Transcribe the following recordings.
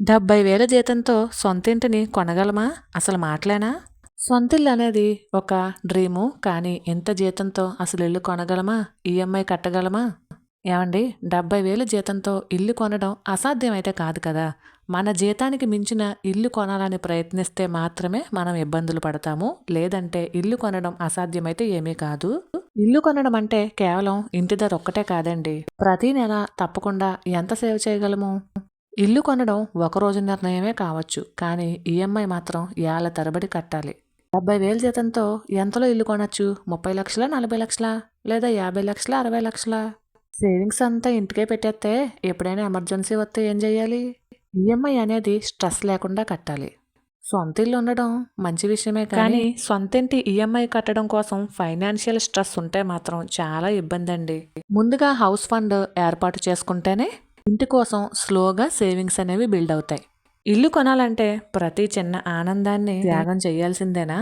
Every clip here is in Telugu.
70,000 జీతంతో సొంతింటిని కొనగలమా? అసలు మాటలేనా? సొంతిల్లు అనేది ఒక డ్రీము. కానీ ఇంత జీతంతో అసలు ఇల్లు కొనగలమా? ఈఎంఐ కట్టగలమా? ఏవండి, 70,000 జీతంతో ఇల్లు కొనడం అసాధ్యమైతే కాదు కదా! మన జీతానికి మించిన ఇల్లు కొనాలని ప్రయత్నిస్తే మాత్రమే మనం ఇబ్బందులు పడతాము. లేదంటే ఇల్లు కొనడం అసాధ్యమైతే ఏమీ కాదు. ఇల్లు కొనడం అంటే కేవలం ఇంటి ధర ఒక్కటే కాదండి. ప్రతి నెల తప్పకుండా ఎంత సేవ్ చేయగలము? ఇల్లు కొనడం ఒకరోజు నిర్ణయమే కావచ్చు. కానీ ఈఎంఐ మాత్రం ఏళ్ల తరబడి కట్టాలి. 70,000 జీతంతో ఎంతలో ఇల్లు కొనొచ్చు? 30 లక్షలా? 40 లక్షలా? లేదా 50 లక్షలా? 60 లక్షలా? సేవింగ్స్ అంతా ఇంటికే పెట్టేస్తే ఎప్పుడైనా ఎమర్జెన్సీ వస్తే ఏం చేయాలి? ఈఎంఐ అనేది స్ట్రెస్ లేకుండా కట్టాలి. సొంత ఇల్లు ఉండడం మంచి విషయమే, కానీ సొంతింటి ఈఎంఐ కట్టడం కోసం ఫైనాన్షియల్ స్ట్రెస్ ఉంటే మాత్రం చాలా ఇబ్బంది అండి. ముందుగా హౌస్ ఫండ్ ఏర్పాటు చేసుకుంటేనే ఇంటి కోసం స్లోగా సేవింగ్స్ అనేవి బిల్డ్ అవుతాయి. ఇల్లు కొనాలంటే ప్రతి చిన్న ఆనందాన్ని త్యాగం చేయాల్సిందేనా?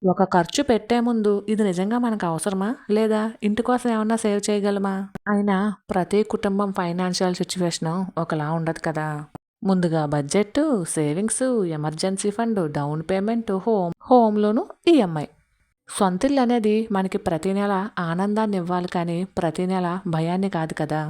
ఒక ఖర్చు పెట్టే ముందు ఇది నిజంగా మనకు అవసరమా, లేదా ఇంటి కోసం ఏమన్నా సేవ్ చేయగలమా? అయినా ప్రతి కుటుంబం ఫైనాన్షియల్ సిచ్యువేషన్ ఒకలా ఉండదు కదా. ముందుగా budget, savings, emergency fund, down payment, home loan, EMI. సొంతిల్లు అనేది మనకి ప్రతి నెల ఆనందాన్ని ఇవ్వాలి, కానీ ప్రతి నెల భయాన్ని కాదు కదా.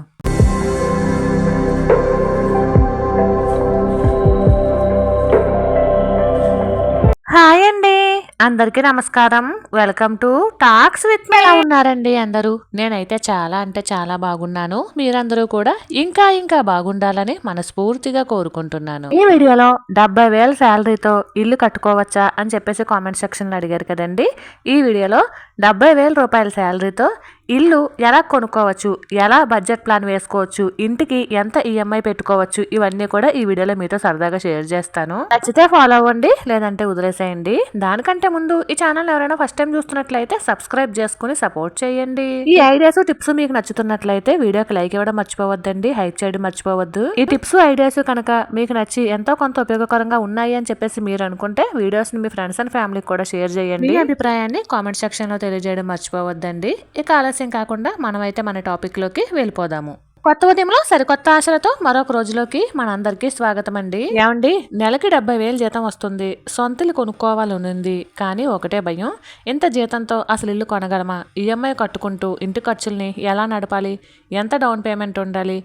హాయ్ అండి, అందరికీ నమస్కారం. Welcome to talks with me. ఎలా ఉన్నారండి అందరూ? నేనైతే చాలా అంటే చాలా బాగున్నాను. మీరందరూ కూడా ఇంకా ఇంకా బాగుండాలని మనస్ఫూర్తిగా కోరుకుంటున్నాను. ఈ వీడియోలో 70,000 శాలరీతో ఇల్లు కట్టుకోవచ్చా అని చెప్పేసి కామెంట్ సెక్షన్లో అడిగారు కదండి. ఈ వీడియోలో 70,000 రూపాయల శాలరీతో ఇల్లు ఎలా కొనుక్కోవచ్చు, ఎలా బడ్జెట్ ప్లాన్ వేసుకోవచ్చు, ఇంటికి ఎంత ఈఎంఐ పెట్టుకోవచ్చు, ఇవన్నీ కూడా ఈ వీడియోలో మీతో సరదాగా షేర్ చేస్తాను. నచ్చితే ఫాలో అవ్వండి, లేదంటే వదిలేసేయండి. దానికంటే ముందు ఈ ఛానల్ ఎవరైనా ఫస్ట్ టైం చూస్తున్నట్లయితే సబ్స్క్రైబ్ చేసుకుని సపోర్ట్ చేయండి. ఈ ఐడియాస్ టిప్స్ మీకు నచ్చుతున్నట్లయితే వీడియోకి లైక్ ఇవ్వడం మర్చిపోవద్దండి, హైప్ చేయడం మర్చిపోవద్దు. ఈ టిప్స్ ఐడియాస్ కనుక మీకు నచ్చి ఎంతో కొంత ఉపయోగకరంగా ఉన్నాయి అని చెప్పేసి మీరు అనుకుంటే వీడియోస్ ని మీ ఫ్రెండ్స్ అండ్ ఫ్యామిలీకి కూడా షేర్ చేయండి. మీ అభిప్రాయాన్ని కామెంట్ సెక్షన్ లో తెలియజేయడం మర్చిపోవద్దండి. ఇక ఆలస్యం కాకుండా మనమైతే మన టాపిక్ లోకి వెళ్ళిపోదాము. కొత్త ఉదయంలో సరికొత్త ఆశలతో మరొక రోజులోకి మనందరికీ స్వాగతం అండి. ఏమండి, నెలకి 70,000 జీతం వస్తుంది, సొంత ఇల్లు కొనుక్కోవాలనుంది, కానీ ఒకటే భయం, ఇంత జీతంతో అసలు ఇల్లు కొనగలమా? ఈఎంఐ కట్టుకుంటూ ఇంటి ఖర్చుల్ని ఎలా నడపాలి? ఎంత డౌన్ పేమెంట్ ఉండాలి?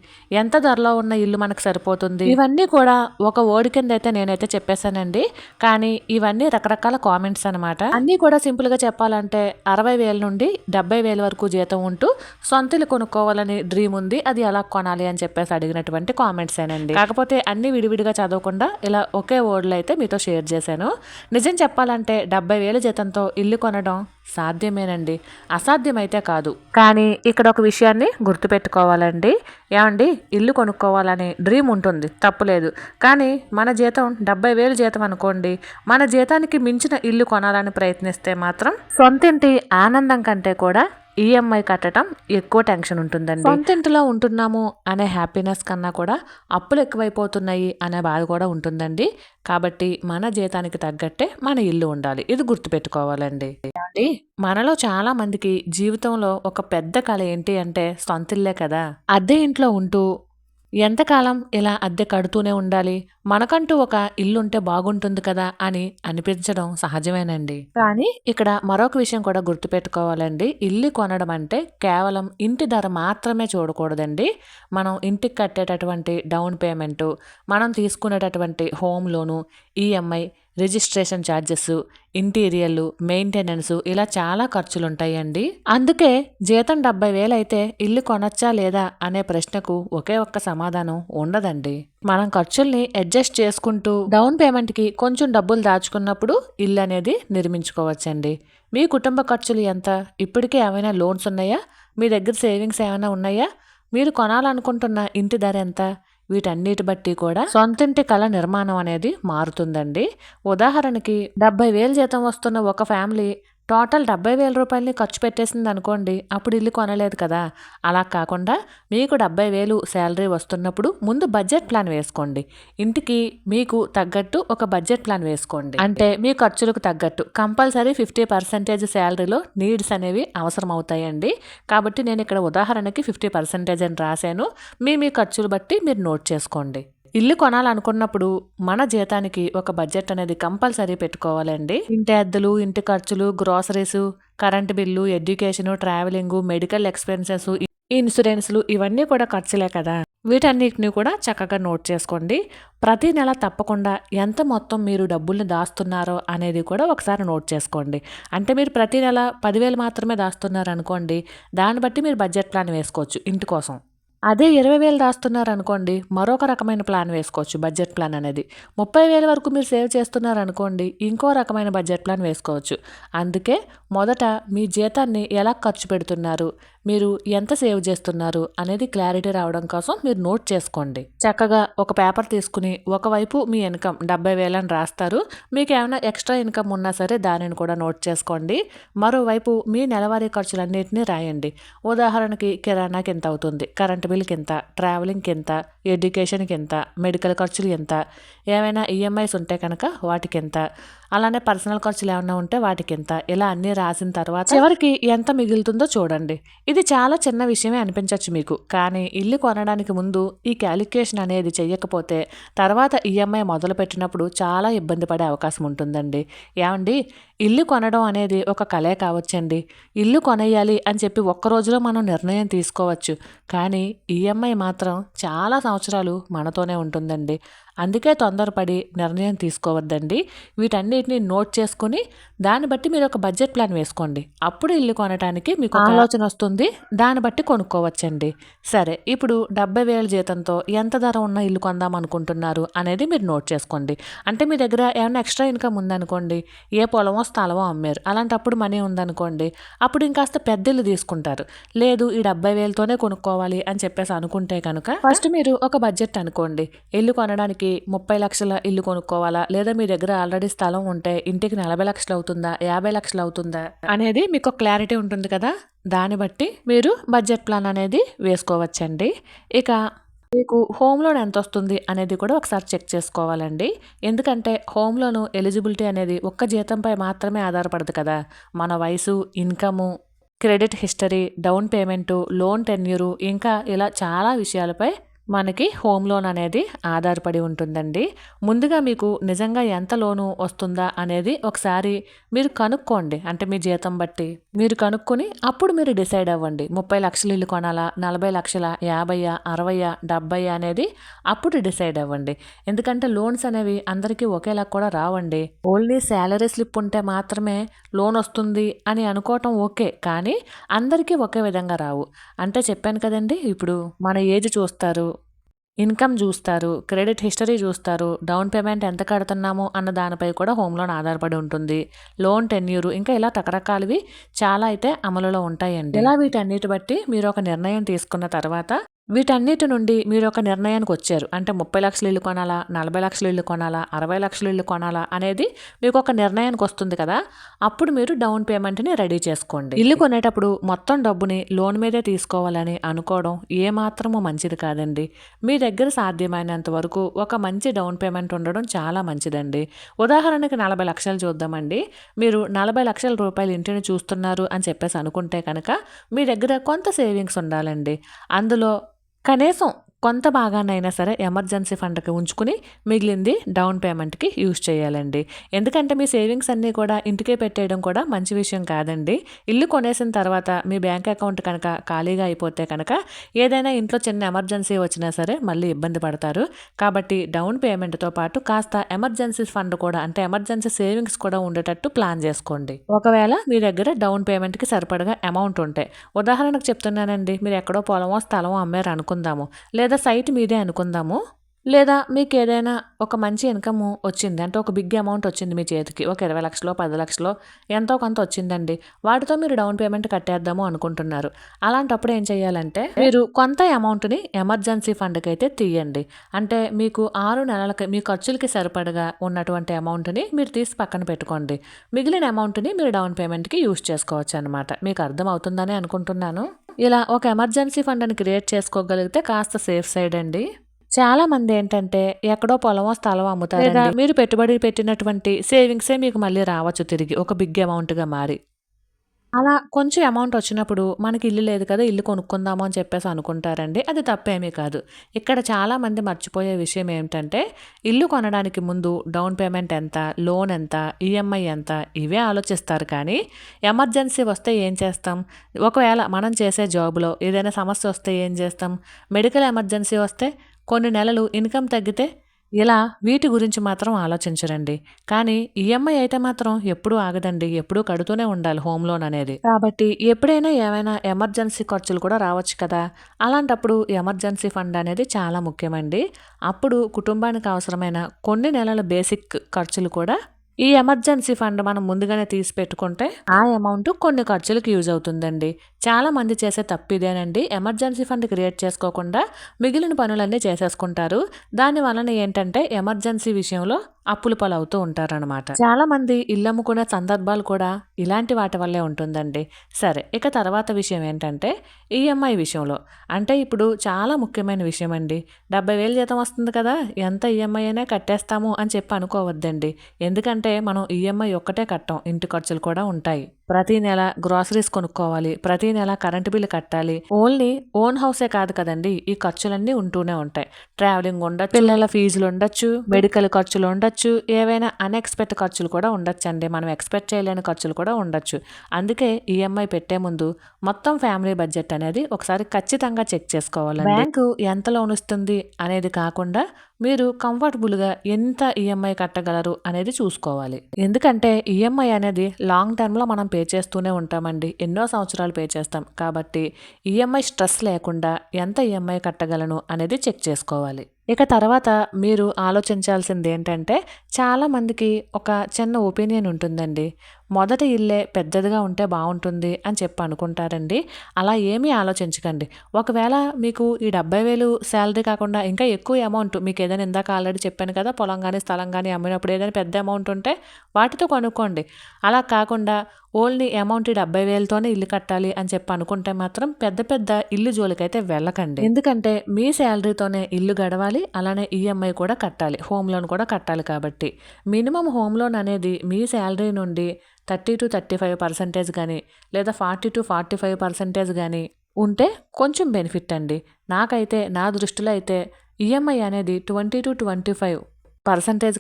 ఎంత ధరలో ఉన్న ఇల్లు మనకు సరిపోతుంది? ఇవన్నీ కూడా ఒక ఓడి కింద అయితే నేనైతే చెప్పేశానండి. కానీ ఇవన్నీ రకరకాల కామెంట్స్ అనమాట. అన్నీ కూడా సింపుల్ గా చెప్పాలంటే 60,000 నుండి 70,000 వరకు జీతం ఉంటూ సొంత ఇల్లు కొనుక్కోవాలని డ్రీమ్ ఉంది, అది ఎలా కొనాలి అని చెప్పేసి అడిగినటువంటి కామెంట్స్ ఏనండి. కాకపోతే అన్ని విడివిడిగా చదవకుండా ఇలా ఒకే వర్డ్లో అయితే మీతో షేర్ చేశాను. నిజం చెప్పాలంటే 70,000 జీతంతో ఇల్లు కొనడం సాధ్యమేనండి, అసాధ్యమైతే కాదు. కానీ ఇక్కడ ఒక విషయాన్ని గుర్తుపెట్టుకోవాలండి. ఏమండి, ఇల్లు కొనుక్కోవాలని డ్రీమ్ ఉంటుంది, తప్పులేదు. కానీ మన జీతం 70,000 జీతం అనుకోండి, మన జీతానికి మించిన ఇల్లు కొనాలని ప్రయత్నిస్తే మాత్రం సొంతింటి ఆనందం కంటే కూడా ఈఎంఐ కట్టడం ఎక్కువ టెన్షన్ ఉంటుందండి. సొంత ఇంటిలో ఉంటున్నాము అనే హ్యాపీనెస్ కన్నా కూడా అప్పులు ఎక్కువైపోతున్నాయి అనే బాధ కూడా ఉంటుందండి. కాబట్టి మన జీతానికి తగ్గట్టే మన ఇల్లు ఉండాలి, ఇది గుర్తుపెట్టుకోవాలండి. మనలో చాలా మందికి జీవితంలో ఒక పెద్ద కళ ఏంటి అంటే సొంత ఇల్లే కదా. అద్దె ఇంట్లో ఉంటూ ఎంతకాలం ఇలా అద్దె కడుతూనే ఉండాలి, మనకంటూ ఒక ఇల్లుంటే బాగుంటుంది కదా అని అనిపించడం సహజమేనండి. కానీ ఇక్కడ మరొక విషయం కూడా గుర్తుపెట్టుకోవాలండి. ఇల్లు కొనడం అంటే కేవలం ఇంటి ధర మాత్రమే చూడకూడదండి. మనం ఇంటికి కట్టేటటువంటి డౌన్ పేమెంట్, మనం తీసుకునేటటువంటి home loan, EMI, registration charges, ఇంటీరియర్లు, మెయింటెనెన్స్, ఇలా చాలా ఖర్చులు ఉంటాయండి. అందుకే జీతం 70,000 అయితే ఇల్లు కొనొచ్చా లేదా అనే ప్రశ్నకు ఒకే ఒక్క సమాధానం ఉండదండి. మనం ఖర్చుల్ని అడ్జస్ట్ చేసుకుంటూ డౌన్ పేమెంట్కి కొంచెం డబ్బులు దాచుకున్నప్పుడు ఇల్లు అనేది నిర్మించుకోవచ్చండి. మీ కుటుంబ ఖర్చులు ఎంత? ఇప్పటికే ఏమైనా లోన్స్ ఉన్నాయా? మీ దగ్గర సేవింగ్స్ ఏమైనా ఉన్నాయా? మీరు కొనాలనుకుంటున్న ఇంటి ధర ఎంత? వీటన్నిటి బట్టి కూడా సొంతింటి కళ నిర్మాణం అనేది మారుతుందండి. ఉదాహరణకి 70,000 జీతం వస్తున్న ఒక ఫ్యామిలీ టోటల్ 70,000 రూపాయలని ఖర్చు పెట్టేసింది అనుకోండి, అప్పుడు ఇల్లు కొనలేదు కదా. అలా కాకుండా మీకు 70,000 శాలరీ వస్తున్నప్పుడు ముందు బడ్జెట్ ప్లాన్ వేసుకోండి. ఇంటికి మీకు తగ్గట్టు ఒక బడ్జెట్ ప్లాన్ వేసుకోండి. అంటే మీ ఖర్చులకు తగ్గట్టు కంపల్సరీ 50% శాలరీలో నీడ్స్ అనేవి అవసరం అవుతాయండి. కాబట్టి నేను ఇక్కడ ఉదాహరణకి 50% అని రాశాను. మీ ఖర్చులు బట్టి మీరు నోట్ చేసుకోండి. ఇల్లు కొనాలనుకున్నప్పుడు మన జీతానికి ఒక బడ్జెట్ అనేది కంపల్సరీ పెట్టుకోవాలండి. ఇంటి అద్దెలు, ఇంటి ఖర్చులు, groceries, current bill, education, travelling, medical expenses, ఇన్సూరెన్స్లు ఇవన్నీ కూడా ఖర్చులే కదా. వీటన్నిటిని కూడా చక్కగా నోట్ చేసుకోండి. ప్రతి నెల తప్పకుండా ఎంత మొత్తం మీరు డబ్బుల్ని దాస్తున్నారో అనేది కూడా ఒకసారి నోట్ చేసుకోండి. అంటే మీరు ప్రతి నెల 10,000 మాత్రమే దాస్తున్నారు అనుకోండి, దాన్ని బట్టి మీరు బడ్జెట్ ప్లాన్ వేసుకోవచ్చు ఇంటి కోసం. అదే 20,000 దాస్తున్నారనుకోండి, మరొక రకమైన ప్లాన్ వేసుకోవచ్చు బడ్జెట్ ప్లాన్ అనేది. 30,000 వరకు మీరు సేవ్ చేస్తున్నారనుకోండి, ఇంకో రకమైన బడ్జెట్ ప్లాన్ వేసుకోవచ్చు. అందుకే మొదట మీ జీతాన్ని ఎలా ఖర్చు పెడుతున్నారు, మీరు ఎంత సేవ్ చేస్తున్నారు అనేది క్లారిటీ రావడం కోసం మీరు నోట్ చేసుకోండి. చక్కగా ఒక పేపర్ తీసుకుని ఒకవైపు మీ ఇన్కమ్ 70,000 అని రాస్తారు. మీకు ఏమైనా ఎక్స్ట్రా ఇన్కమ్ ఉన్నా సరే దానిని కూడా నోట్ చేసుకోండి. మరోవైపు మీ నెలవారీ ఖర్చులన్నింటినీ రాయండి. ఉదాహరణకి కిరాణాకి ఎంత అవుతుంది, కరెంట్ బిల్కి ఎంత, ట్రావెలింగ్కి ఎంత, ఎడ్యుకేషన్కి ఎంత, మెడికల్ ఖర్చులు ఎంత, ఏమైనా ఈఎంఐస్ ఉంటే కనుక వాటికి ఎంత, అలానే పర్సనల్ ఖర్చులు ఏమైనా ఉంటే వాటికి ఎంత, ఇలా అన్నీ రాసిన తర్వాత చివరికి ఎంత మిగులుతుందో చూడండి. ఇది చాలా చిన్న విషయమే అనిపించవచ్చు మీకు, కానీ ఇల్లు కొనడానికి ముందు ఈ క్యాలిక్యులేషన్ అనేది చెయ్యకపోతే తర్వాత ఈఎంఐ మొదలు పెట్టినప్పుడు చాలా ఇబ్బంది పడే అవకాశం ఉంటుందండి. ఏమండి, ఇల్లు కొనడం అనేది ఒక కలే కావచ్చండి. ఇల్లు కొనేయాలి అని చెప్పి ఒక్క రోజులో మనం నిర్ణయం తీసుకోవచ్చు, కానీ ఈఎంఐ మాత్రం చాలా సంవత్సరాలు మనతోనే ఉంటుందండి. అందుకే తొందరపడి నిర్ణయం తీసుకోవద్దండి. వీటన్నిటిని నోట్ చేసుకుని దాన్ని బట్టి మీరు ఒక బడ్జెట్ ప్లాన్ వేసుకోండి. అప్పుడు ఇల్లు కొనడానికి మీకు ఒక ఆలోచన వస్తుంది, దాన్ని బట్టి కొనుక్కోవచ్చండి. సరే, ఇప్పుడు 70,000 జీతంతో ఎంత ధర ఉన్న ఇల్లు కొందాం అనుకుంటున్నారు అనేది మీరు నోట్ చేసుకోండి. అంటే మీ దగ్గర ఏమైనా ఎక్స్ట్రా ఇన్కమ్ ఉందనుకోండి, ఏ పొలమో స్థలమో అమ్మారు, అలాంటప్పుడు మనీ ఉందనుకోండి, అప్పుడు ఇంకాస్త పెద్ద ఇల్లు తీసుకుంటారు. లేదు, ఈ 70,000తోనే కొనుక్కోవాలి అని చెప్పేసి అనుకుంటే కనుక ఫస్ట్ మీరు ఒక బడ్జెట్ అనుకోండి. ఇల్లు కొనడానికి 30 లక్షల ఇల్లు కొనుక్కోవాలా, లేదా మీ దగ్గర ఆల్రెడీ స్థలం ఉంటే ఇంటికి 40 లక్షలు అవుతుందా, 50 లక్షలు అవుతుందా అనేది మీకు ఒక క్లారిటీ ఉంటుంది కదా. దాన్ని బట్టి మీరు బడ్జెట్ ప్లాన్ అనేది వేసుకోవచ్చండి. ఇక మీకు హోమ్ లోన్ ఎంత వస్తుంది అనేది కూడా ఒకసారి చెక్ చేసుకోవాలండి. ఎందుకంటే హోమ్ లోన్ ఎలిజిబిలిటీ అనేది ఒక్క జీతంపై మాత్రమే ఆధారపడదు కదా. మన వయసు, income, credit history, down payment, loan tenure, ఇంకా ఇలా చాలా విషయాలపై మనకి హోమ్ లోన్ అనేది ఆధారపడి ఉంటుందండి. ముందుగా మీకు నిజంగా ఎంత లోను వస్తుందా అనేది ఒకసారి మీరు కనుక్కోండి. అంటే మీ జీతం బట్టి మీరు కనుక్కొని అప్పుడు మీరు డిసైడ్ అవ్వండి. 30 లక్షలు ఇల్లు కొనాలా, 40 లక్షల, 50, 60, 70 అనేది అప్పుడు డిసైడ్ అవ్వండి. ఎందుకంటే లోన్స్ అనేవి అందరికీ ఒకేలా కూడా రావండి. ఓన్లీ శాలరీ స్లిప్ ఉంటే మాత్రమే లోన్ వస్తుంది అని అనుకోవటం ఓకే, కానీ అందరికీ ఒకే విధంగా రావు. అంటే చెప్పాను కదండి, ఇప్పుడు మన ఏజ్ చూస్తారు, ఇన్కమ్ చూస్తారు, క్రెడిట్ హిస్టరీ చూస్తారు, డౌన్ పేమెంట్ ఎంత కడుతున్నాము అన్న దానిపై కూడా హోమ్ లోన్ ఆధారపడి ఉంటుంది. లోన్ టెన్యూరు, ఇంకా ఇలా రకరకాలవి చాలా అయితే అమలులో ఉంటాయండి. ఇలా వీటన్నిటి బట్టి మీరు ఒక నిర్ణయం తీసుకున్న తర్వాత వీటన్నిటి నుండి మీరు ఒక నిర్ణయానికి వచ్చారు. అంటే 30 లక్షలు ఇల్లు కొనాలా, 40 లక్షలు ఇల్లు కొనాలా, 60 లక్షలు ఇల్లు కొనాలా అనేది మీకు ఒక నిర్ణయానికి వస్తుంది కదా. అప్పుడు మీరు డౌన్ పేమెంట్ని రెడీ చేసుకోండి. ఇల్లు కొనేటప్పుడు మొత్తం డబ్బుని లోన్ మీదే తీసుకోవాలని అనుకోవడం ఏమాత్రమూ మంచిది కాదండి. మీ దగ్గర సాధ్యమైనంత వరకు ఒక మంచి డౌన్ పేమెంట్ ఉండడం చాలా మంచిదండి. ఉదాహరణకి 40 లక్షలు చూద్దామండి. మీరు 40 లక్షల రూపాయలు ఇంటిని చూస్తున్నారు అని చెప్పేసి అనుకుంటే కనుక మీ దగ్గర కొంత సేవింగ్స్ ఉండాలండి. అందులో కనీసం కొంత భాగాన్నైనా సరే ఎమర్జెన్సీ ఫండ్కి ఉంచుకుని మిగిలింది డౌన్ పేమెంట్కి యూజ్ చేయాలండి. ఎందుకంటే మీ సేవింగ్స్ అన్నీ కూడా ఇంటికే పెట్టేయడం కూడా మంచి విషయం కాదండి. ఇల్లు కొనేసిన తర్వాత మీ బ్యాంక్ అకౌంట్ కనుక ఖాళీగా అయిపోతే కనుక ఏదైనా ఇంట్లో చిన్న ఎమర్జెన్సీ వచ్చినా సరే మళ్ళీ ఇబ్బంది పడతారు. కాబట్టి డౌన్ పేమెంట్తో పాటు కాస్త ఎమర్జెన్సీ ఫండ్ కూడా, అంటే ఎమర్జెన్సీ సేవింగ్స్ కూడా ఉండేటట్టు ప్లాన్ చేసుకోండి. ఒకవేళ మీ దగ్గర డౌన్ పేమెంట్కి సరిపడగా అమౌంట్ ఉంటే, ఉదాహరణకు చెప్తున్నానండి, మీరు ఎక్కడో పొలమో స్థలమో అమ్మారు అనుకుందాము, లేదా సైట్ మీదే అనుకుందాము, లేదా మీకు ఏదైనా ఒక మంచి ఇన్కమ్ వచ్చింది, అంటే ఒక బిగ్ అమౌంట్ వచ్చింది మీ చేతికి, ఒక 20 లక్షలో 10 లక్షలో ఎంతో కొంత వచ్చిందండి, వాటితో మీరు డౌన్ పేమెంట్ కట్టేద్దాము అనుకుంటున్నారు. అలాంటప్పుడు ఏం చేయాలంటే మీరు కొంత అమౌంట్ని ఎమర్జెన్సీ ఫండ్కి అయితే తీయండి. అంటే మీకు 6 నెలలకి మీ ఖర్చులకి సరిపడగా ఉన్నటువంటి అమౌంట్ని మీరు తీసి పక్కన పెట్టుకోండి. మిగిలిన అమౌంట్ని మీరు డౌన్ పేమెంట్కి యూజ్ చేసుకోవచ్చు అనమాట. మీకు అర్థం అవుతుందని అనుకుంటున్నాను. ఇలా ఒక ఎమర్జెన్సీ ఫండ్ని క్రియేట్ చేసుకోగలిగితే కాస్త సేఫ్ సైడ్ అండి. చాలా మంది ఏంటంటే ఎక్కడో పొలమో స్థలం అమ్ముతారు, లేదా మీరు పెట్టుబడి పెట్టినటువంటి సేవింగ్సే మీకు మళ్ళీ రావచ్చు తిరిగి ఒక బిగ్ అమౌంట్గా మారి. అలా కొంచెం అమౌంట్ వచ్చినప్పుడు మనకి ఇల్లు లేదు కదా! ఇల్లు కొనుక్కుందాము అని చెప్పేసి అనుకుంటారండి. అది తప్పేమీ కాదు. ఇక్కడ చాలామంది మర్చిపోయే విషయం ఏమిటంటే, ఇల్లు కొనడానికి ముందు డౌన్ పేమెంట్ ఎంత? లోన్ ఎంత? ఈఎంఐ ఎంత? ఇవే ఆలోచిస్తారు కానీ, ఎమర్జెన్సీ వస్తే ఏం చేస్తాం? ఒకవేళ మనం చేసే జాబ్‌లో ఏదైనా సమస్య వస్తే ఏం చేస్తాం? మెడికల్ ఎమర్జెన్సీ వస్తే కొన్ని నెలలు ఇన్‌కమ్ తగ్గితే ఇలా వీటి గురించి మాత్రం ఆలోచించరండి. కానీ ఈఎంఐ అయితే మాత్రం ఎప్పుడూ ఆగదండి. ఎప్పుడూ కడుతూనే ఉండాలి హోమ్ లోన్ అనేది. కాబట్టి ఎప్పుడైనా ఏమైనా ఎమర్జెన్సీ ఖర్చులు కూడా రావచ్చు కదా! అలాంటప్పుడు ఎమర్జెన్సీ ఫండ్ అనేది చాలా ముఖ్యమండి. అప్పుడు కుటుంబానికి అవసరమైన కొన్ని నెలల బేసిక్ ఖర్చులు కూడా ఈ ఎమర్జెన్సీ ఫండ్ మనం ముందుగానే తీసి పెట్టుకుంటే ఆ అమౌంట్ కొన్ని ఖర్చులకు యూజ్ అవుతుందండి. చాలా మంది చేసే తప్పు ఇదేనండి. ఎమర్జెన్సీ ఫండ్ క్రియేట్ చేసుకోకుండా మిగిలిన పనులన్నీ చేసేసుకుంటారు. దాని వలన ఏంటంటే ఎమర్జెన్సీ విషయంలో అప్పుల పాలవుతూ ఉంటారనమాట. చాలా మంది ఇల్లు అమ్ముకునే సందర్భాలు కూడా ఇలాంటి వాటి వల్లే ఉంటుందండి. సరే, ఇక తర్వాత విషయం ఏంటంటే ఈఎంఐ విషయంలో. అంటే ఇప్పుడు చాలా ముఖ్యమైన విషయం అండి. 70,000 జీతం వస్తుంది కదా! ఎంత ఈఎంఐ అయినా కట్టేస్తాము అని చెప్పి అనుకోవద్దండి. ఎందుకంటే మనం ఈఎంఐ ఒక్కటే కట్టం. ఇంటి ఖర్చులు కూడా ఉంటాయి. ప్రతి నెల గ్రోసరీస్ కొనుక్కోవాలి. ప్రతి నెల కరెంట్ బిల్లు కట్టాలి. ఓన్లీ ఓన్ హౌసే కాదు కదండీ! ఈ ఖర్చులన్నీ ఉంటూనే ఉంటాయి. ట్రావెలింగ్ ఉండొచ్చు, పిల్లల ఫీజులు ఉండొచ్చు, మెడికల్ ఖర్చులు ఉండొచ్చు, ఏవైనా అన్‌ఎక్స్‌పెక్ట్ ఖర్చులు కూడా ఉండొచ్చండి. మనం ఎక్స్‌పెక్ట్ చేయలేని ఖర్చులు కూడా ఉండొచ్చు. అందుకే ఈఎంఐ పెట్టే ముందు మొత్తం ఫ్యామిలీ బడ్జెట్ అనేది ఒకసారి ఖచ్చితంగా చెక్ చేసుకోవాలండి. బ్యాంకు ఎంత లోన్ ఇస్తుంది అనేది కాకుండా మీరు కంఫర్టబుల్‌గా ఎంత ఈఎంఐ కట్టగలరు అనేది చూసుకోవాలి. ఎందుకంటే ఈఎంఐ అనేది లాంగ్ టర్మ్‌లో మనం పే చేస్తూనే ఉంటామండి. ఎన్నో సంవత్సరాలు పే చేస్తాం. కాబట్టి ఈఎంఐ స్ట్రెస్ లేకుండా ఎంత ఈఎంఐ కట్టగలను అనేది చెక్ చేసుకోవాలి. ఇక తర్వాత మీరు ఆలోచించాల్సింది ఏంటంటే, చాలామందికి ఒక చిన్న ఒపీనియన్ ఉంటుందండి. మొదటి ఇల్లే పెద్దదిగా ఉంటే బావుంటుంది అని చెప్పి అనుకుంటారండి. అలా ఏమీ ఆలోచించకండి. ఒకవేళ మీకు ఈ 70,000 శాలరీ కాకుండా ఇంకా ఎక్కువ అమౌంట్ మీకేదైనా ఇందాక ఆల్రెడీ చెప్పాను కదా! పొలం గాని, స్థలం గాని అమ్మినప్పుడు ఏదైనా పెద్ద అమౌంట్ ఉంటే వాటితో కొనుక్కోండి. అలా కాకుండా ఓన్లీ అమౌంట్ ఈ 70,000తోనే ఇల్లు కట్టాలి అని చెప్పి అనుకుంటే మాత్రం పెద్ద పెద్ద ఇల్లు జోలికైతే వెళ్ళకండి. ఎందుకంటే మీ శాలరీతోనే ఇల్లు గడవాలి. అలానే ఈఎంఐ కూడా కట్టాలి. హోమ్ లోన్ కూడా కట్టాలి కాబట్టి. మినిమమ్ హోమ్ లోన్ అనేది మీ శాలరీ నుండి 30-35% గాని లేదా 40-45% గాని ఉంటే కొంచెం బెనిఫిట్ అండి. నాకైతే నా దృష్టిలో అయితే ఈఎంఐ అనేది 20-25%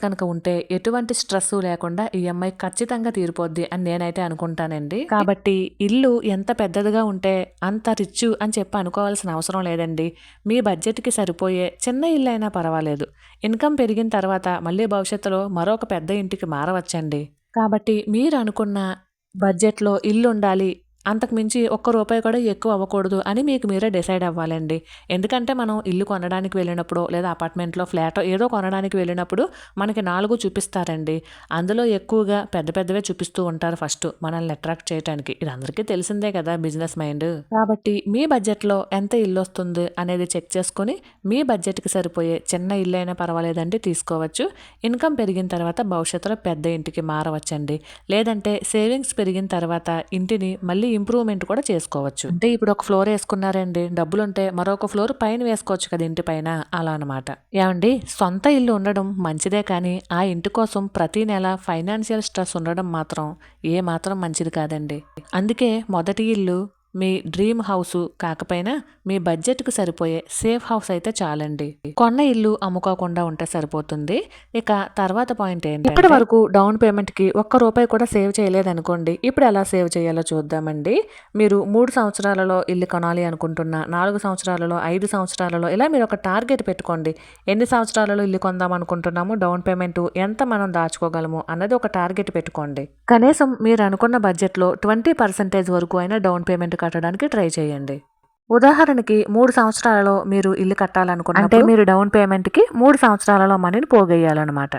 కనుక ఉంటే ఎటువంటి స్ట్రెస్సు లేకుండా ఈఎంఐ ఖచ్చితంగా తీరిపోద్ది అని నేనైతే అనుకుంటానండి. కాబట్టి ఇల్లు ఎంత పెద్దదిగా ఉంటే అంత రిచ్ అని చెప్పి అనుకోవాల్సిన అవసరం లేదండి. మీ బడ్జెట్‌కి సరిపోయే చిన్న ఇల్లు అయినా పర్వాలేదు. ఇన్‌కమ్ పెరిగిన తర్వాత మళ్ళీ భవిష్యత్తులో మరొక పెద్ద ఇంటికి మారవచ్చండి. కాబట్టి మీరు అనుకున్న బడ్జెట్‌లో ఇల్లుండాలి. అంతకు మించి ఒక్క రూపాయి కూడా ఎక్కువ అవ్వకూడదు అని మీకు మీరే డిసైడ్ అవ్వాలండి. ఎందుకంటే మనం ఇల్లు కొనడానికి వెళ్ళినప్పుడో లేదా అపార్ట్మెంట్లో ఫ్లాటో ఏదో కొనడానికి వెళ్ళినప్పుడు మనకి 4 చూపిస్తారండి. అందులో ఎక్కువగా పెద్ద పెద్దవే చూపిస్తూ ఉంటారు ఫస్ట్ మనల్ని అట్రాక్ట్ చేయటానికి. ఇది అందరికీ తెలిసిందే కదా బిజినెస్ మైండ్. కాబట్టి మీ బడ్జెట్‌లో ఎంత ఇల్లొస్తుంది అనేది చెక్ చేసుకొని మీ బడ్జెట్‌కి సరిపోయే చిన్న ఇల్లైనా పర్వాలేదండి తీసుకోవచ్చు. ఇన్‌కమ్ పెరిగిన తర్వాత భవిష్యత్తులో పెద్ద ఇంటికి మారవచ్చండి. లేదంటే సేవింగ్స్ పెరిగిన తర్వాత ఇంటిని మళ్ళీ ఇంప్రూవ్‌మెంట్ కూడా చేసుకోవచ్చు. అంటే ఇప్పుడు ఒక ఫ్లోర్ ఏసుకున్నారండి. డబ్బులుంటే మరొక ఫ్లోర్ పైన వేసుకోవచ్చు కదా ఇంటి పైన. అలా అనమాట. ఏవండీ, సొంత ఇల్లు ఉండడం మంచిదే కానీ ఆ ఇంటి కోసం ప్రతి నెల ఫైనాన్షియల్ స్ట్రెస్ ఉండడం మాత్రం ఏమాత్రం మంచిది కాదండి. అందుకే మొదటి ఇల్లు మీ డ్రీమ్ హౌసు కాకపోయినా మీ బడ్జెట్‌కి సరిపోయే సేఫ్ హౌస్ అయితే చాలండి. కొన్న ఇల్లు అమ్ముకోకుండా ఉంటే సరిపోతుంది. ఇక తర్వాత పాయింట్ ఏంటంటే ఇప్పటి వరకు డౌన్ పేమెంట్‌కి ఒక్క రూపాయి కూడా సేవ్ చేయలేదనుకోండి. ఇప్పుడు ఎలా సేవ్ చేయాలో చూద్దామండి. మీరు 3 సంవత్సరాలలో ఇల్లు కొనాలి అనుకుంటున్నా, 4 సంవత్సరాలలో, 5 సంవత్సరాలలో ఇలా మీరు ఒక టార్గెట్ పెట్టుకోండి. ఎన్ని సంవత్సరాలలో ఇల్లు కొందాం అనుకుంటున్నాము, డౌన్ పేమెంట్ ఎంత మనం దాచుకోగలము అన్నది ఒక టార్గెట్ పెట్టుకోండి. కనీసం మీరు అనుకున్న బడ్జెట్‌లో 20% వరకు అయినా డౌన్ పేమెంట్ కట్టడానికి ట్రై చేయండి. ఉదాహరణకి 3 సంవత్సరాలలో మీరు ఇల్లు కట్టాలనుకున్నప్పుడు అంటే మీరు డౌన్ పేమెంట్‌కి 3 సంవత్సరాలలో మనీని పోగేయాలన్నమాట.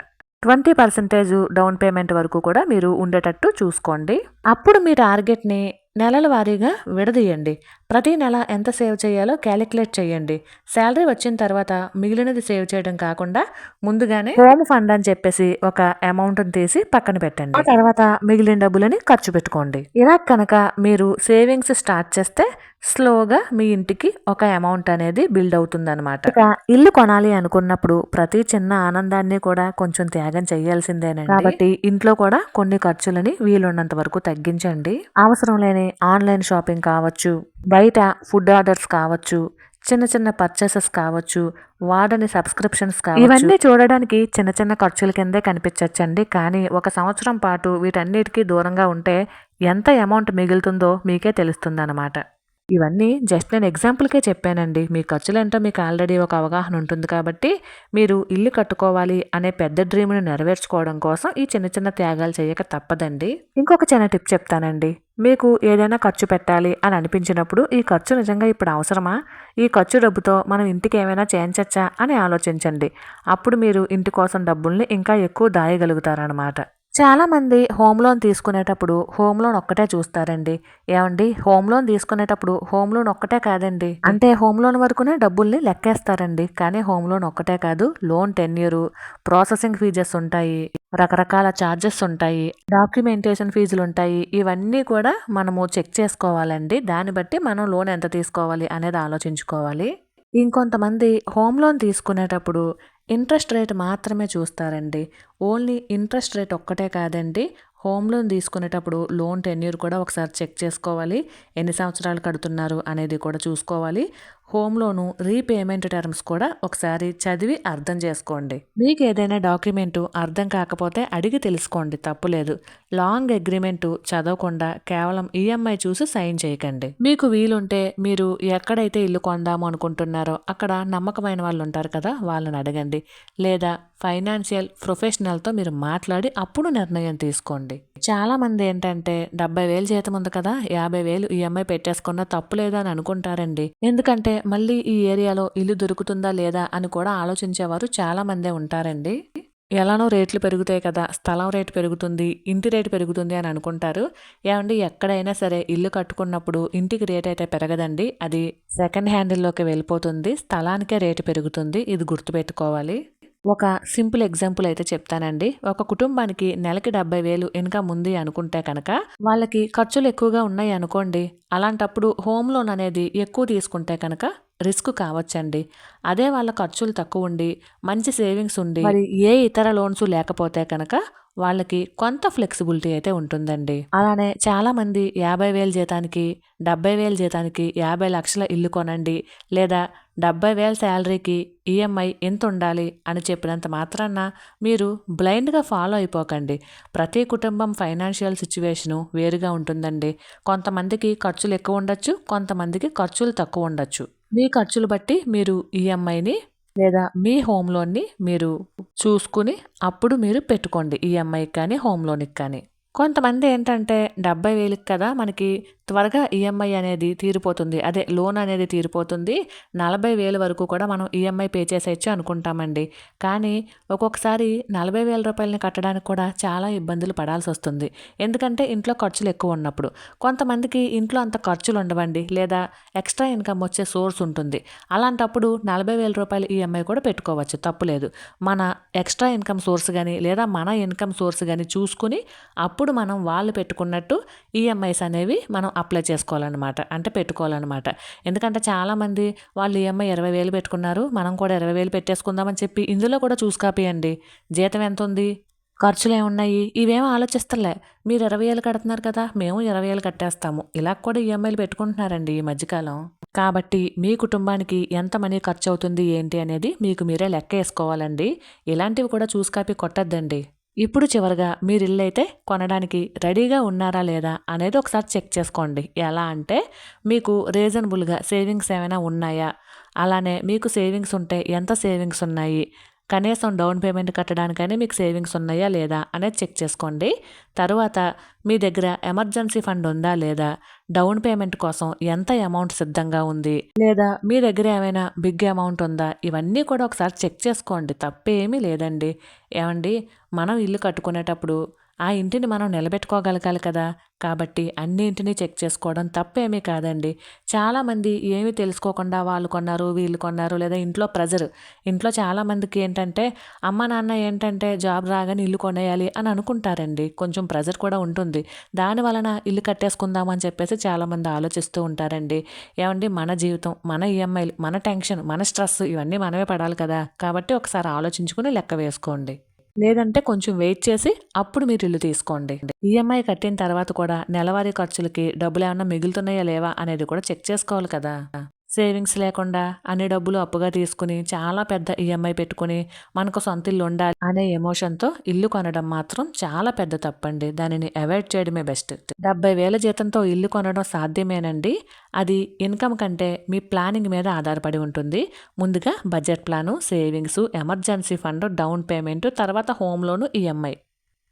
20% డౌన్ పేమెంట్ వరకు కూడా మీరు ఉండేటట్టు చూసుకోండి. అప్పుడు మీ టార్గెట్‌ని నెలల వారీగా విడదీయండి. ప్రతి నెల ఎంత సేవ్ చేయాలో క్యాలిక్యులేట్ చేయండి. శాలరీ వచ్చిన తర్వాత మిగిలినది సేవ్ చేయడం కాకుండా ముందుగానే హోమ్ ఫండ్ అని చెప్పేసి ఒక అమౌంట్ని తీసి పక్కన పెట్టండి. ఆ తర్వాత మిగిలిన డబ్బులని ఖర్చు పెట్టుకోండి. ఇలా కనుక మీరు సేవింగ్స్ స్టార్ట్ చేస్తే స్లోగా మీ ఇంటికి ఒక అమౌంట్ అనేది బిల్డ్ అవుతుంది అనమాట. ఇక ఇల్లు కొనాలి అనుకున్నప్పుడు ప్రతి చిన్న ఆనందాన్ని కూడా కొంచెం త్యాగం చేయాల్సిందేనండి. కాబట్టి ఇంట్లో కూడా కొన్ని ఖర్చులని వీలున్నంత వరకు తగ్గించండి. అవసరం లేని ఆన్లైన్ షాపింగ్ కావచ్చు, బయట ఫుడ్ ఆర్డర్స్ కావచ్చు, చిన్న చిన్న పర్చేసెస్ కావచ్చు, వాడని సబ్స్క్రిప్షన్స్ కావచ్చు, ఇవన్నీ చూడడానికి చిన్న చిన్న ఖర్చుల కిందే కనిపించచ్చండి. కానీ ఒక సంవత్సరం పాటు వీటన్నిటికీ దూరంగా ఉంటే ఎంత అమౌంట్ మిగులుతుందో మీకే తెలుస్తుంది అనమాట. ఇవన్నీ జస్ట్ నేను ఎగ్జాంపుల్కే చెప్పానండి. మీ ఖర్చులేంటో మీకు ఆల్రెడీ ఒక అవగాహన ఉంటుంది కాబట్టి మీరు ఇల్లు కట్టుకోవాలి అనే పెద్ద డ్రీమ్ని నెరవేర్చుకోవడం కోసం ఈ చిన్న చిన్న త్యాగాలు చేయక తప్పదండి. ఇంకొక చిన్న టిప్ చెప్తానండి. మీకు ఏదైనా ఖర్చు పెట్టాలి అని అనిపించినప్పుడు ఈ ఖర్చు నిజంగా ఇప్పుడు అవసరమా? ఈ ఖర్చు డబ్బుతో మనం ఇంటికి ఏమైనా చేయించచ్చా అని ఆలోచించండి. అప్పుడు మీరు ఇంటి కోసం డబ్బుల్ని ఇంకా ఎక్కువ దాయగలుగుతారనమాట. చాలామంది హోమ్ లోన్ తీసుకునేటప్పుడు హోమ్ లోన్ ఒక్కటే చూస్తారండి. ఏమండి, హోమ్ లోన్ తీసుకునేటప్పుడు హోమ్ లోన్ ఒక్కటే కాదండి, అంటే హోమ్ లోన్ వరకునే డబ్బుల్ని లెక్కేస్తారండి. కానీ హోమ్ లోన్ ఒక్కటే కాదు, లోన్ టెన్యూరు, ప్రాసెసింగ్ ఫీజెస్ ఉంటాయి, రకరకాల ఛార్జెస్ ఉంటాయి, డాక్యుమెంటేషన్ ఫీజులు ఉంటాయి. ఇవన్నీ కూడా మనము చెక్ చేసుకోవాలండి. దాన్ని బట్టి మనం లోన్ ఎంత తీసుకోవాలి అనేది ఆలోచించుకోవాలి. ఇంకొంతమంది హోమ్ లోన్ తీసుకునేటప్పుడు ఇంట్రెస్ట్ రేట్ మాత్రమే చూస్తారండి. ఓన్లీ ఇంట్రెస్ట్ రేట్ ఒక్కటే కాదండి, హోమ్ లోన్ తీసుకునేటప్పుడు లోన్ టెన్యూర్ కూడా ఒకసారి చెక్ చేసుకోవాలి. ఎన్ని సంవత్సరాలు కడుతున్నారు అనేది కూడా చూసుకోవాలి. హోమ్ లోను రీపేమెంట్ టర్మ్స్ కూడా ఒకసారి చదివి అర్థం చేసుకోండి. మీకు ఏదైనా డాక్యుమెంటు అర్థం కాకపోతే అడిగి తెలుసుకోండి, తప్పులేదు. లాంగ్ అగ్రిమెంటు చదవకుండా కేవలం ఈఎంఐ చూసి సైన్ చేయకండి. మీకు వీలుంటే మీరు ఎక్కడైతే ఇల్లు కొందాము అనుకుంటున్నారో అక్కడ నమ్మకమైన వాళ్ళు ఉంటారు కదా, వాళ్ళని అడగండి. లేదా ఫైనాన్షియల్ ప్రొఫెషనల్తో మీరు మాట్లాడి అప్పుడు నిర్ణయం తీసుకోండి. చాలామంది ఏంటంటే 70,000 జీతం ఉంది కదా, 50,000 ఈఎంఐ పెట్టేసుకున్నా తప్పు లేదా అని అనుకుంటారండి. ఎందుకంటే మళ్ళీ ఈ ఏరియాలో ఇల్లు దొరుకుతుందా లేదా అని కూడా ఆలోచించేవారు చాలామందే ఉంటారండి. ఎలానో రేట్లు పెరుగుతాయి కదా, స్థలం రేటు పెరుగుతుంది, ఇంటి రేటు పెరుగుతుంది అని అనుకుంటారు. ఏమండి, ఎక్కడైనా సరే ఇల్లు కట్టుకున్నప్పుడు ఇంటికి రేట్ అయితే పెరగదండి, అది సెకండ్ హ్యాండిల్లోకి వెళ్ళిపోతుంది, స్థలానికే రేటు పెరుగుతుంది. ఇది గుర్తుపెట్టుకోవాలి. ఒక సింపుల్ ఎగ్జాంపుల్ అయితే చెప్తానండి. ఒక కుటుంబానికి నెలకి 70,000 ఇన్కమ్ ఉంది అనుకుంటే కనుక వాళ్ళకి ఖర్చులు ఎక్కువగా ఉన్నాయి అనుకోండి. అలాంటప్పుడు హోమ్ లోన్ అనేది ఎక్కువ తీసుకుంటే కనుక రిస్క్ కావచ్చండి. అదే వాళ్ళ ఖర్చులు తక్కువ ఉండి మంచి సేవింగ్స్ ఉండి మరి ఏ ఇతర లోన్స్ లేకపోతే కనుక వాళ్ళకి కొంత ఫ్లెక్సిబిలిటీ అయితే ఉంటుందండి. అలానే చాలామంది 50,000 జీతానికి 70,000 జీతానికి 50 లక్షల ఇల్లు కొనండి, లేదా 70,000 శాలరీకి ఈఎంఐ ఎంత ఉండాలి అని చెప్పినంత మాత్రాన మీరు బ్లైండ్గా ఫాలో అయిపోకండి. ప్రతి కుటుంబం ఫైనాన్షియల్ సిచ్యువేషను వేరుగా ఉంటుందండి. కొంతమందికి ఖర్చులు ఎక్కువ ఉండొచ్చు, కొంతమందికి ఖర్చులు తక్కువ ఉండొచ్చు. మీ ఖర్చులు బట్టి మీరు ఈఎంఐని లేదా మీ హోమ్ లోన్ని మీరు చూసుకుని అప్పుడు మీరు పెట్టుకోండి, ఈఎంఐకి కానీ హోమ్ లోన్కి కానీ. కొంతమంది ఏంటంటే 70,000 కదా మనకి త్వరగా ఈఎంఐ అనేది తీరిపోతుంది, అదే లోన్ అనేది తీరిపోతుంది, 40,000 వరకు కూడా మనం ఈఎంఐ పే చేసేయచ్చు అనుకుంటామండి. కానీ ఒక్కొక్కసారి 40,000 రూపాయలని కట్టడానికి కూడా చాలా ఇబ్బందులు పడాల్సి వస్తుంది. ఎందుకంటే ఇంట్లో ఖర్చులు ఎక్కువ ఉన్నప్పుడు. కొంతమందికి ఇంట్లో అంత ఖర్చులు ఉండవండి, లేదా ఎక్స్ట్రా ఇన్కమ్ వచ్చే సోర్స్ ఉంటుంది. అలాంటప్పుడు 40,000 రూపాయలు ఈఎంఐ కూడా పెట్టుకోవచ్చు, తప్పులేదు. మన ఎక్స్ట్రా ఇన్కమ్ సోర్స్ కానీ లేదా మన ఇన్కమ్ సోర్స్ కానీ చూసుకుని అప్పుడు మనం వాళ్ళు పెట్టుకున్నట్టు ఈఎంఐస్ అనేవి మనం అప్లై చేసుకోవాలన్నమాట, అంటే పెట్టుకోవాలన్నమాట. ఎందుకంటే చాలామంది వాళ్ళు ఈఎంఐ 20,000 పెట్టుకున్నారు, మనం కూడా 20,000 పెట్టేసుకుందామని చెప్పి ఇందులో కూడా చూసుకోపియండి. జీతం ఎంత ఉంది, ఖర్చులు ఏమున్నాయి, ఇవేమో ఆలోచిస్తలే. మీరు 20,000 కడుతున్నారు కదా, మేము 20,000 కట్టేస్తాము, ఇలా కూడా ఈఎంఐలు పెట్టుకుంటున్నారండి ఈ మధ్యకాలం. కాబట్టి మీ కుటుంబానికి ఎంత మనీ ఖర్చు అవుతుంది ఏంటి అనేది మీకు మీరే లెక్క వేసుకోవాలండి. ఇలాంటివి కూడా చూసుకోపి కొట్టద్దండి. ఇప్పుడు చివరిగా మీరు ఇల్లు అయితే కొనడానికి రెడీగా ఉన్నారా లేదా అనేది ఒకసారి చెక్ చేసుకోండి. ఎలా అంటే మీకు రీజనబుల్గా సేవింగ్స్ ఏమైనా ఉన్నాయా, అలానే మీకు సేవింగ్స్ ఉంటే ఎంత సేవింగ్స్ ఉన్నాయి, కనీసం డౌన్ పేమెంట్ కట్టడానికైనా మీకు సేవింగ్స్ ఉన్నాయా లేదా అనేది చెక్ చేసుకోండి. తరువాత మీ దగ్గర ఎమర్జెన్సీ ఫండ్ ఉందా లేదా, డౌన్ పేమెంట్ కోసం ఎంత అమౌంట్ సిద్ధంగా ఉంది, లేదా మీ దగ్గర ఏమైనా బిగ్ అమౌంట్ ఉందా, ఇవన్నీ కూడా ఒకసారి చెక్ చేసుకోండి, తప్పేమీ లేదండి. ఏమండి, మనం ఇల్లు కట్టుకునేటప్పుడు ఆ ఇంటిని మనం నిలబెట్టుకోగలగాలి కదా. కాబట్టి అన్నింటినీ చెక్ చేసుకోవడం తప్పేమీ కాదండి. చాలామంది ఏమీ తెలుసుకోకుండా వాళ్ళు కొన్నారు, వీళ్ళు కొన్నారు, లేదా ఇంట్లో ప్రెజర్. ఇంట్లో చాలామందికి ఏంటంటే అమ్మ నాన్న ఏంటంటే జాబ్ రాగానే ఇల్లు కొనేయాలి అని అనుకుంటారండి. కొంచెం ప్రెజర్ కూడా ఉంటుంది. దాని వలన ఇల్లు కట్టేసుకుందాం అని చెప్పేసి చాలామంది ఆలోచిస్తూ ఉంటారండి. ఏమండి, మన జీవితం, మన ఈఎంఐలు, మన టెన్షన్, మన స్ట్రెస్ ఇవన్నీ మనమే పడాలి కదా. కాబట్టి ఒకసారి ఆలోచించుకుని లెక్క వేసుకోండి. లేదంటే కొంచెం వెయిట్ చేసి అప్పుడు మీరు ఇల్లు తీసుకోండి. ఈఎంఐ కట్టిన తర్వాత కూడా నెలవారీ ఖర్చులకి డబ్బులేమన్నా మిగులుతున్నాయా లేవా అనేది కూడా చెక్ చేసుకోవాలి కదా. సేవింగ్స్ లేకుండా అన్ని డబ్బులు అప్పుగా తీసుకుని చాలా పెద్ద ఈఎంఐ పెట్టుకుని మనకు సొంత ఇల్లు ఉండాలి అనే ఎమోషన్తో ఇల్లు కొనడం మాత్రం చాలా పెద్ద తప్పండి. దానిని అవాయిడ్ చేయడమే బెస్ట్. 70,000 జీతంతో ఇల్లు కొనడం సాధ్యమేనండి. అది ఇన్కమ్ కంటే మీ ప్లానింగ్ మీద ఆధారపడి ఉంటుంది. ముందుగా budget plan, savings, emergency fund, down payment, తర్వాత హోమ్ లోను, ఈఎంఐ.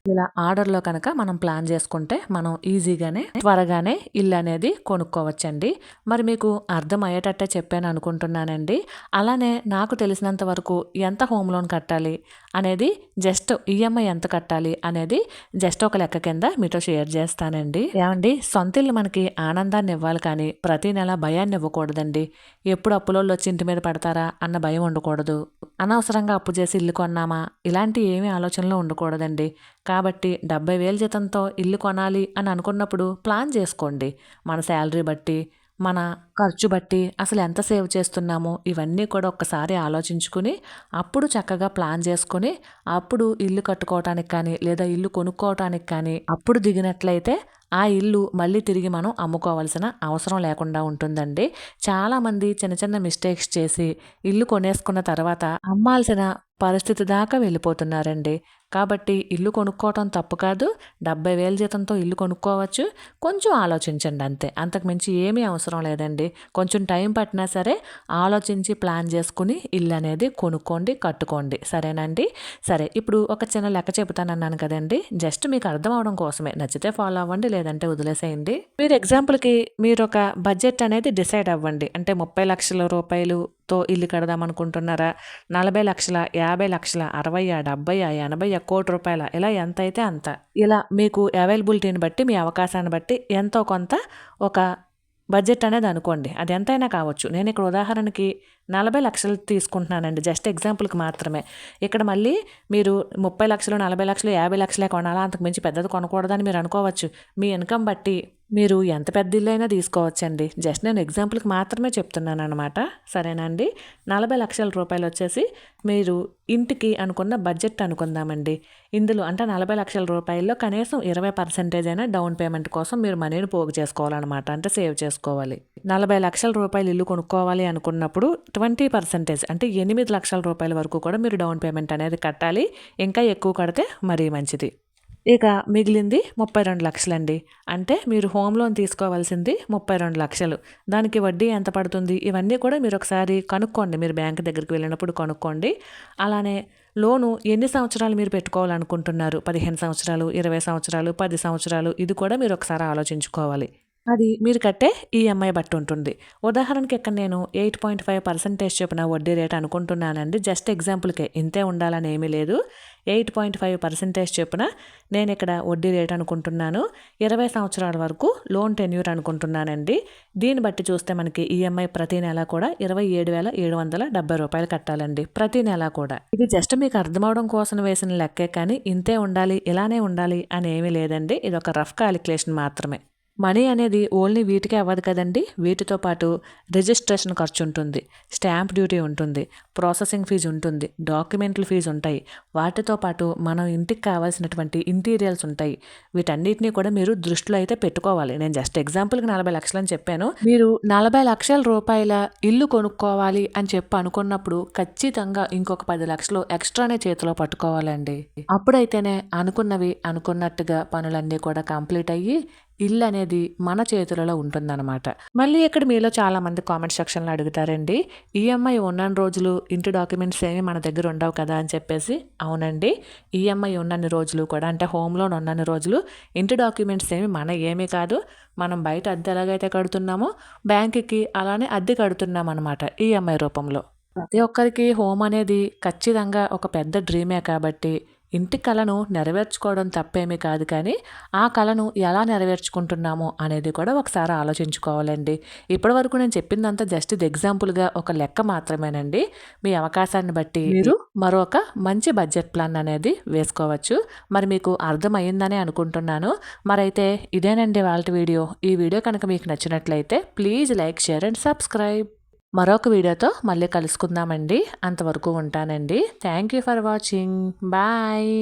ఇలా ఆర్డర్లో కనుక మనం ప్లాన్ చేసుకుంటే మనం ఈజీగానే త్వరగానే ఇల్లు అనేది కొనుక్కోవచ్చండి. మరి మీకు అర్థం అయ్యేటట్టే చెప్పాను అనుకుంటున్నానండి. అలానే నాకు తెలిసినంత వరకు ఎంత హోమ్ లోన్ కట్టాలి అనేది, జస్ట్ ఈఎంఐ ఎంత కట్టాలి అనేది జస్ట్ ఒక లెక్క కింద మీతో షేర్ చేస్తానండి. ఏమండి, సొంత ఇల్లు మనకి ఆనందాన్ని ఇవ్వాలి కానీ ప్రతి నెల భయాన్ని ఇవ్వకూడదండి. ఎప్పుడు అప్పులోళ్ళు వచ్చి ఇంటి మీద పడతారా అన్న భయం ఉండకూడదు. అనవసరంగా అప్పు చేసి ఇల్లు కొన్నామా ఇలాంటి ఏమీ ఆలోచనలు ఉండకూడదండి. కాబట్టి 70,000 జీతంతో ఇల్లు కొనాలి అని అనుకున్నప్పుడు ప్లాన్ చేసుకోండి. మన శాలరీ బట్టి, మన ఖర్చు బట్టి అసలు ఎంత సేవ్ చేస్తున్నామో ఇవన్నీ కూడా ఒక్కసారి ఆలోచించుకుని అప్పుడు చక్కగా ప్లాన్ చేసుకుని అప్పుడు ఇల్లు కట్టుకోవటానికి కానీ లేదా ఇల్లు కొనుక్కోవటానికి కానీ అప్పుడు దిగినట్లయితే ఆ ఇల్లు మళ్ళీ తిరిగి మనం అమ్ముకోవాల్సిన అవసరం లేకుండా ఉంటుందండి. చాలామంది చిన్న చిన్న మిస్టేక్స్ చేసి ఇల్లు కొనేసుకున్న తర్వాత అమ్మాల్సిన పరిస్థితి దాకా వెళ్ళిపోతున్నారండి. కాబట్టి ఇల్లు కొనుక్కోవటం తప్పు కాదు. 70,000 జీతంతో ఇల్లు కొనుక్కోవచ్చు. కొంచెం ఆలోచించండి అంతే. అంతకుమించి ఏమీ అవసరం లేదండి. కొంచెం టైం పట్టినా సరే ఆలోచించి ప్లాన్ చేసుకుని ఇల్లు అనేది కొనుక్కోండి, కట్టుకోండి. సరేనండి. సరే, ఇప్పుడు ఒక చిన్న లెక్క చెబుతానన్నాను కదండి. జస్ట్ మీకు అర్థం అవడం కోసమే. నచ్చితే ఫాలో అవ్వండి, లేదంటే వదిలేసేయండి. మీరు ఎగ్జాంపుల్కి మీరు ఒక బడ్జెట్ అనేది డిసైడ్ అవ్వండి. అంటే 30 లక్షల రూపాయలుతో ఇల్లు కడదాం అనుకుంటున్నారా, 40 లక్షల, 50 లక్షల, 60, 70, 80, ₹1,00,00,000 ఇలా ఎంత అయితే అంత. ఇలా మీకు అవైలబిలిటీని బట్టి, మీ అవకాశాన్ని బట్టి ఎంతో కొంత ఒక బడ్జెట్ అనేది అనుకోండి. అది ఎంతైనా కావచ్చు. నేను ఇక్కడ ఉదాహరణకి 40 లక్షలు తీసుకుంటున్నానండి. జస్ట్ ఎగ్జాంపుల్కి మాత్రమే. ఇక్కడ మళ్ళీ మీరు 30 లక్షలు, 40 లక్షలు, 50 లక్షలే కొనాలా, అంతకు మించి పెద్దది కొనకూడదని మీరు అనుకోవచ్చు. మీ ఇన్కమ్ బట్టి మీరు ఎంత పెద్ద ఇల్లు అయినా తీసుకోవచ్చండి. జస్ట్ నేను ఎగ్జాంపుల్కి మాత్రమే చెప్తున్నాను అనమాట. సరేనండి. 40 లక్షల రూపాయలు వచ్చేసి మీరు ఇంటికి అనుకున్న బడ్జెట్ అనుకుందామండి. ఇందులో అంటే 40 లక్షల రూపాయల్లో కనీసం 20% అయినా డౌన్ పేమెంట్ కోసం మీరు మనీని పోగు చేసుకోవాలన్నమాట. అంటే సేవ్ చేసుకోవాలి. 40 లక్షల రూపాయలు ఇల్లు కొనుక్కోవాలి అనుకున్నప్పుడు 20% అంటే 8 లక్షల రూపాయల వరకు కూడా మీరు డౌన్ పేమెంట్ అనేది కట్టాలి. ఇంకా ఎక్కువ కడితే మరీ మంచిది. ఇక మిగిలింది 32 లక్షలండి. అంటే మీరు హోమ్ లోన్ తీసుకోవాల్సింది 32 లక్షలు. దానికి వడ్డీ ఎంత పడుతుంది ఇవన్నీ కూడా మీరు ఒకసారి కనుక్కోండి. మీరు బ్యాంక్ దగ్గరికి వెళ్ళినప్పుడు కనుక్కోండి. అలానే లోను ఎన్ని సంవత్సరాలు మీరు పెట్టుకోవాలనుకుంటున్నారు, 15 సంవత్సరాలు, 20 సంవత్సరాలు, 10 సంవత్సరాలు, ఇది కూడా మీరు ఒకసారి ఆలోచించుకోవాలి. అది మీరు కట్టే ఈఎంఐ బట్టి ఉంటుంది. ఉదాహరణకి ఇక్కడ నేను 8.5% చొప్పున వడ్డీ రేట్ అనుకుంటున్నానండి. జస్ట్ ఎగ్జాంపుల్కే, ఇంతే ఉండాలని ఏమీ లేదు. 8.5% చొప్పున నేను ఇక్కడ వడ్డీ రేట్ అనుకుంటున్నాను. 20 సంవత్సరాల వరకు లోన్ టెన్యూర్ అనుకుంటున్నానండి. దీన్ని బట్టి చూస్తే మనకి ఈఎంఐ ప్రతి నెల కూడా ₹27,770 కట్టాలండి. ప్రతి నెల కూడా. ఇది జస్ట్ మీకు అర్థమవడం కోసం వేసిన లెక్కే కానీ ఇంతే ఉండాలి, ఇలానే ఉండాలి అని ఏమీ లేదండి. ఇది ఒక రఫ్ క్యాలిక్యులేషన్ మాత్రమే. మనీ అనేది ఓన్లీ వీటికే అవ్వదు కదండి. వీటితో పాటు రిజిస్ట్రేషన్ ఖర్చు ఉంటుంది, స్టాంప్ డ్యూటీ ఉంటుంది, ప్రాసెసింగ్ ఫీజు ఉంటుంది, డాక్యుమెంట్ల ఫీజు ఉంటాయి. వాటితో పాటు మనం ఇంటికి కావాల్సినటువంటి ఇంటీరియల్స్ ఉంటాయి. వీటన్నిటినీ కూడా మీరు దృష్టిలో అయితే పెట్టుకోవాలి. నేను జస్ట్ ఎగ్జాంపుల్కి 40 లక్షలు అని చెప్పాను. మీరు 40 లక్షల రూపాయల ఇల్లు కొనుక్కోవాలి అని చెప్పి అనుకున్నప్పుడు ఖచ్చితంగా ఇంకొక 10 లక్షలు ఎక్స్ట్రానే చేతిలో పట్టుకోవాలండి. అప్పుడైతేనే అనుకున్నవి అనుకున్నట్టుగా పనులన్నీ కూడా కంప్లీట్ అయ్యి ఇల్లు అనేది మన చేతులలో ఉంటుందన్నమాట. మళ్ళీ ఇక్కడ మీలో చాలా మంది కామెంట్ సెక్షన్లో అడుగుతారండి, ఈఎంఐ ఉన్నన్ని రోజులు ఇంటి డాక్యుమెంట్స్ ఏమి మన దగ్గర ఉండవు కదా అని చెప్పేసి. అవునండి, ఈఎంఐ ఉన్నన్ని రోజులు కూడా, అంటే హోమ్ లోన్ ఉన్నన్ని రోజులు ఇంటి డాక్యుమెంట్స్ ఏమీ కాదు. మనం బయట అద్దె ఎలాగైతే కడుతున్నామో బ్యాంకుకి అలానే అద్దె కడుతున్నాం అనమాట ఈఎంఐ రూపంలో. ప్రతి ఒక్కరికి హోమ్ అనేది ఖచ్చితంగా ఒక పెద్ద డ్రీమే కాబట్టి ఇంటి కలను నెరవేర్చుకోవడం తప్పేమీ కాదు, కానీ ఆ కలను ఎలా నెరవేర్చుకుంటున్నామో అనేది కూడా ఒకసారి ఆలోచించుకోవాలండి. ఇప్పటి వరకు నేను చెప్పిందంతా జస్ట్ ఇది ఎగ్జాంపుల్గా ఒక లెక్క మాత్రమేనండి. మీ అవకాశాన్ని బట్టి మీరు మరొక మంచి బడ్జెట్ ప్లాన్ అనేది వేసుకోవచ్చు. మరి మీకు అర్థమయ్యిందని అనుకుంటున్నాను. మరైతే ఇదేనండి వాళ్ళ వీడియో. ఈ వీడియో కనుక మీకు నచ్చినట్లయితే please like, share and subscribe. మరొక వీడియోతో మళ్ళీ కలుసుకుందామండి. అంతవరకు ఉంటానండి. Thank you for watching. Bye.